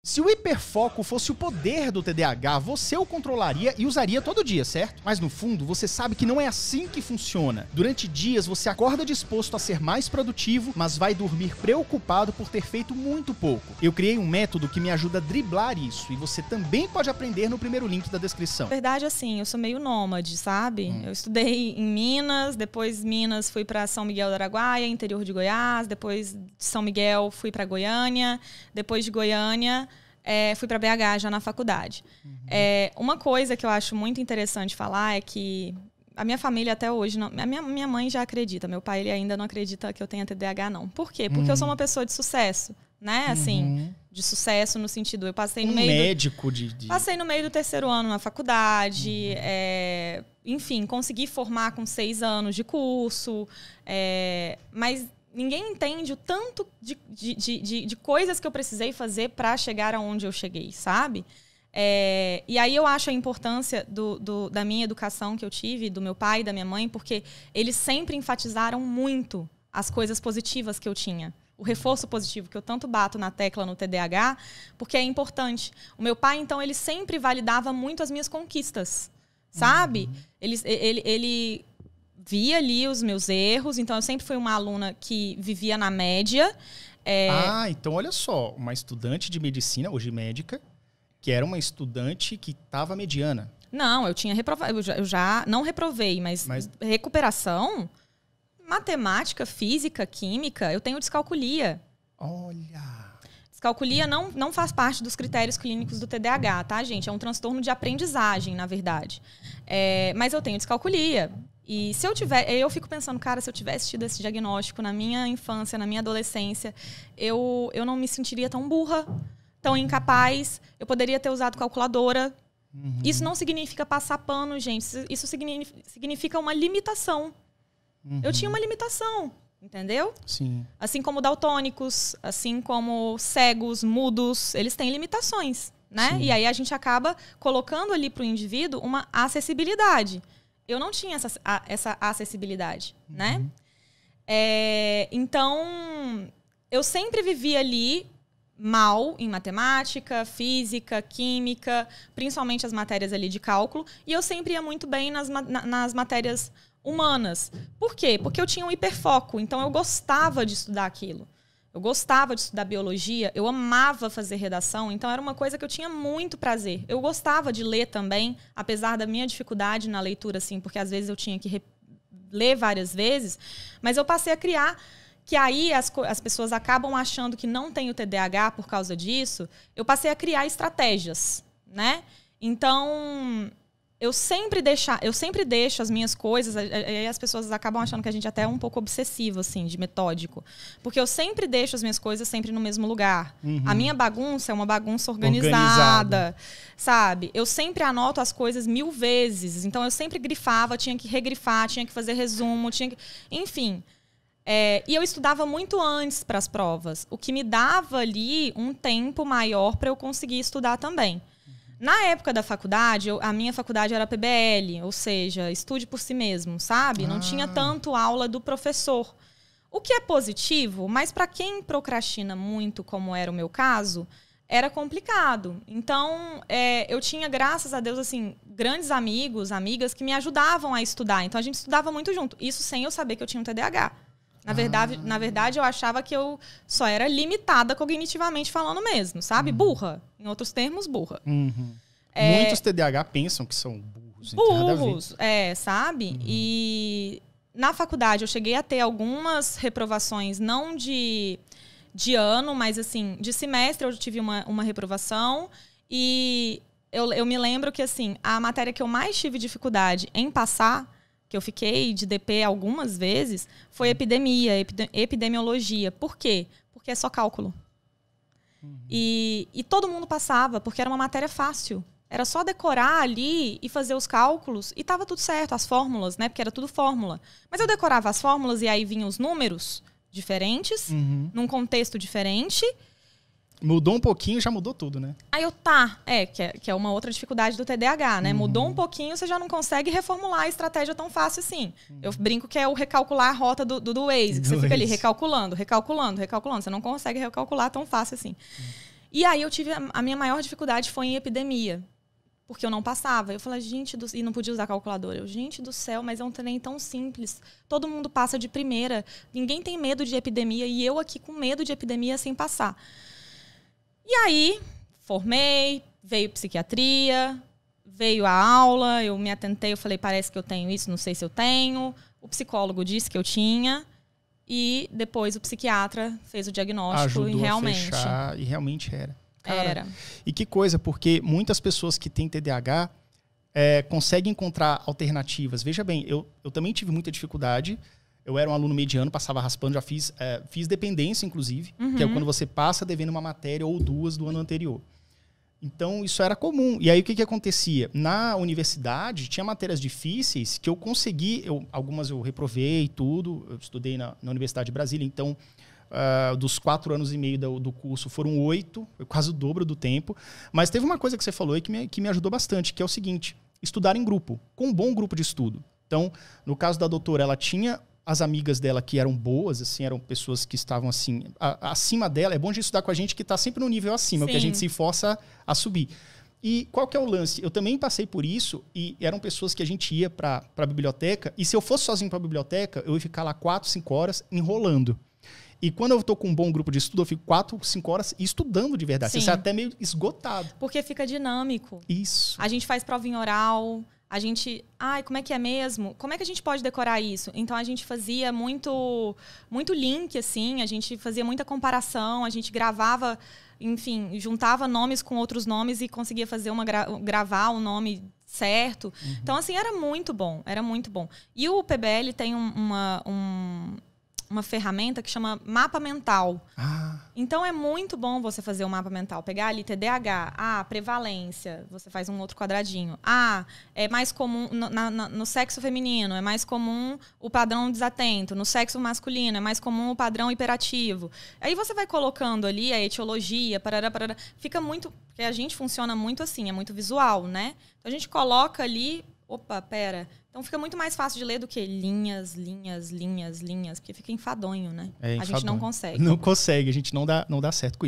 Se o hiperfoco fosse o poder do TDAH, você o controlaria e usaria todo dia, certo? Mas no fundo, você sabe que não é assim que funciona. Durante dias, você acorda disposto a ser mais produtivo, mas vai dormir preocupado por ter feito muito pouco. Eu criei um método que me ajuda a driblar isso, e você também pode aprender no primeiro link da descrição. Na verdade, assim, eu sou meio nômade, sabe? Eu estudei em Minas, depois Minas fui para São Miguel do Araguaia, interior de Goiás, depois de São Miguel fui para Goiânia, depois de Goiânia fui para BH já na faculdade. Uma coisa que eu acho muito interessante falar é que a minha família até hoje, não, minha mãe já acredita, meu pai ele ainda não acredita que eu tenha TDAH, não. Por quê? Porque eu sou uma pessoa de sucesso, né? Assim, de sucesso no sentido, eu passei no meio médico Passei no meio do terceiro ano na faculdade, enfim, consegui formar com 6 anos de curso, mas ninguém entende o tanto de coisas que eu precisei fazer para chegar aonde eu cheguei, sabe? E aí eu acho a importância da minha educação que eu tive, do meu pai e da minha mãe, porque eles sempre enfatizaram muito as coisas positivas que eu tinha. O reforço positivo, que eu tanto bato na tecla no TDAH, porque é importante. O meu pai, então, ele sempre validava muito as minhas conquistas, sabe? Ele via ali os meus erros, então eu sempre fui uma aluna que vivia na média. Então olha só, uma estudante de medicina, hoje médica, que era uma estudante que estava mediana. Não, eu tinha reprovado, eu já não reprovei, mas recuperação, matemática, física, química, eu tenho descalculia. Olha! Descalculia não faz parte dos critérios clínicos do TDAH, tá, gente? É um transtorno de aprendizagem, na verdade. Mas eu tenho descalculia. E se eu eu fico pensando, cara, se eu tivesse tido esse diagnóstico na minha infância, na minha adolescência, eu não me sentiria tão burra, tão incapaz. Eu poderia ter usado calculadora. Isso não significa passar pano, gente. Isso significa uma limitação. Eu tinha uma limitação, entendeu? Sim. Assim como daltônicos, assim como cegos, mudos, eles têm limitações, né? Sim. E aí a gente acaba colocando ali para o indivíduo uma acessibilidade. Eu não tinha essa acessibilidade, né? Então, eu sempre vivi ali mal em matemática, física, química, principalmente as matérias ali de cálculo, e eu sempre ia muito bem nas matérias humanas. Por quê? Porque eu tinha um hiperfoco, então eu gostava de estudar aquilo. Eu gostava de estudar biologia, eu amava fazer redação, então era uma coisa que eu tinha muito prazer. Eu gostava de ler também, apesar da minha dificuldade na leitura, assim, porque às vezes eu tinha que ler várias vezes, mas eu passei a criar, que aí as pessoas acabam achando que não tem o TDAH por causa disso, eu passei a criar estratégias, né? Então, eu sempre deixo as minhas coisas, aí as pessoas acabam achando que a gente até é um pouco obsessivo, assim, de metódico. Porque eu sempre deixo as minhas coisas sempre no mesmo lugar. A minha bagunça é uma bagunça organizada, sabe? Eu sempre anoto as coisas 1000 vezes. Então, eu sempre grifava, tinha que regrifar, tinha que fazer resumo, enfim. E eu estudava muito antes para as provas, o que me dava ali um tempo maior para eu conseguir estudar também. Na época da faculdade, a minha faculdade era PBL, ou seja, estude por si mesmo, sabe? Não tinha tanto aula do professor. O que é positivo, mas para quem procrastina muito, como era o meu caso, era complicado. Então, eu tinha, graças a Deus, assim, grandes amigos, amigas que me ajudavam a estudar. Então, a gente estudava muito junto. Isso sem eu saber que eu tinha um TDAH. Na verdade, eu achava que eu só era limitada cognitivamente falando mesmo, sabe? Burra. Em outros termos, burra. Muitos TDAH pensam que são burros. Burros, sabe? E na faculdade eu cheguei a ter algumas reprovações, não de ano, mas assim, de semestre eu tive uma reprovação. E eu me lembro que assim, a matéria que eu mais tive dificuldade em passar, que eu fiquei de DP algumas vezes, foi epidemiologia. Por quê? Porque é só cálculo. E todo mundo passava, porque era uma matéria fácil. Era só decorar ali e fazer os cálculos e estava tudo certo, as fórmulas, né? Porque era tudo fórmula. Mas eu decorava as fórmulas e aí vinham os números diferentes, num contexto diferente. Mudou um pouquinho, já mudou tudo, né? Aí que é uma outra dificuldade do TDAH, né? Mudou um pouquinho, você já não consegue reformular a estratégia tão fácil assim. Eu brinco que é o recalcular a rota do Waze, que você fica ali recalculando. Você não consegue recalcular tão fácil assim. E aí eu tive a minha maior dificuldade foi em epidemia, porque eu não passava. Eu falei, e não podia usar calculadora. Gente do céu, mas é um trem tão simples. Todo mundo passa de primeira. Ninguém tem medo de epidemia e eu aqui com medo de epidemia sem passar. E aí, formei, veio psiquiatria, veio a aula, eu me atentei, eu falei, parece que eu tenho isso, não sei se eu tenho. O psicólogo disse que eu tinha. E depois o psiquiatra fez o diagnóstico. Ajudou e realmente. a fechar, e realmente era. Cara, era. E que coisa, porque muitas pessoas que têm TDAH conseguem encontrar alternativas. Veja bem, eu também tive muita dificuldade. Eu era um aluno mediano, passava raspando, já fiz dependência, inclusive, que é quando você passa devendo uma matéria ou duas do ano anterior. Então, isso era comum. E aí, o que acontecia? Na universidade, tinha matérias difíceis que eu consegui... algumas eu reprovei tudo. Eu estudei na Universidade de Brasília. Então, dos 4 anos e meio do curso, foram 8. Quase o dobro do tempo. Mas teve uma coisa que você falou aí que me ajudou bastante, que é o seguinte. Estudar em grupo. Com um bom grupo de estudo. Então, no caso da doutora, ela tinha... as amigas dela que eram boas, assim, eram pessoas que estavam assim, acima dela. É bom de estudar com a gente que está sempre no nível acima, porque a gente se força a subir. E qual que é o lance? Eu também passei por isso e eram pessoas que a gente ia para a biblioteca e se eu fosse sozinho para a biblioteca, eu ia ficar lá 4, 5 horas enrolando. E quando eu tô com um bom grupo de estudo, eu fico 4, 5 horas estudando de verdade. Sim. Você sai até meio esgotado. Porque fica dinâmico. Isso. A gente faz prova em oral... A gente... como é que é mesmo? Como é que a gente pode decorar isso? Então, a gente fazia muito link, assim. A gente fazia muita comparação. A gente gravava... Enfim, juntava nomes com outros nomes e conseguia fazer gravar o nome certo. Então, assim, era muito bom. Era muito bom. E o PBL tem uma ferramenta que chama mapa mental. Então, é muito bom você fazer o mapa mental. Pegar ali TDAH, prevalência, você faz um outro quadradinho. É mais comum no sexo feminino, é mais comum o padrão desatento. No sexo masculino, é mais comum o padrão hiperativo. Aí você vai colocando ali a etiologia, parará. Fica muito... Porque a gente funciona muito assim, é muito visual, né? Então, a gente coloca ali... Opa, pera... Então fica muito mais fácil de ler do que linhas, porque fica enfadonho, né? A gente não consegue. Não consegue, a gente não dá certo com isso.